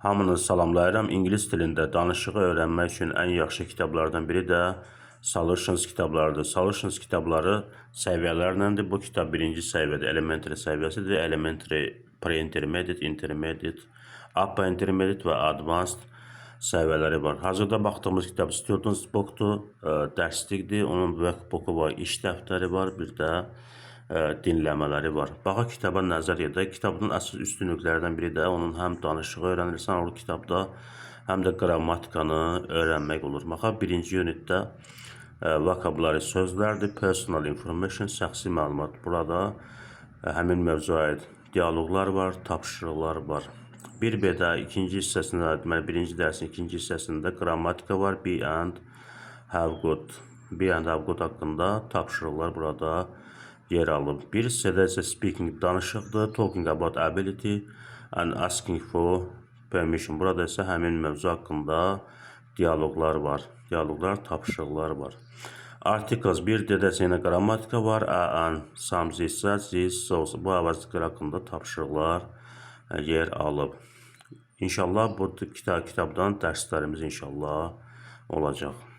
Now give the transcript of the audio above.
Hamını salamlayıram. İngilis dilində danışığı öyrənmək üçün ən yaxşı kitablardan biri də Solutions kitablarıdır. Solutions kitabları səviyyələrləndir. Bu kitab birinci səviyyədə elementary səviyyəsidir. Elementary, pre-intermediate, intermediate, upper intermediate və advanced səviyyələri var. Hazırda baxdığımız kitab Student's Book'dur, dərslikdir. Onun workbook'u var, iş dəftəri var, bir də dinləmələri var. Baxaq kitaba nəzər edək. Kitabın əsas üstünlüklərdən biri də onun həm danışığı öyrənirsən, o kitabda həm də qrammatikanı öyrənmək olur. Baxaq, birinci unitdə vocabulary sözlərdir, personal information, şəxsi məlumat. Burada həmin mövzuya aid dialoqlar var, tapşırıqlar var. 1B-də ikinci hissəsində, deməli birinci dərsin ikinci hissəsində qrammatika var, be and have got. Be and have got haqqında tapşırıqlar burada yer alıb. Bir hissədə isə speaking danışıqdır, talking about ability and asking for permission. Burada isə həmin mövzu haqqında dialoqlar var. Dialoqlar, tapşırıqlar var. Articles 1D-də yenə qrammatika var. A, an, some, this, that, this, so. Bu əvəzliklər haqqında tapşırıqlar yer alıb. İnşallah bu kitabdan dərslərimiz inşallah olacaq.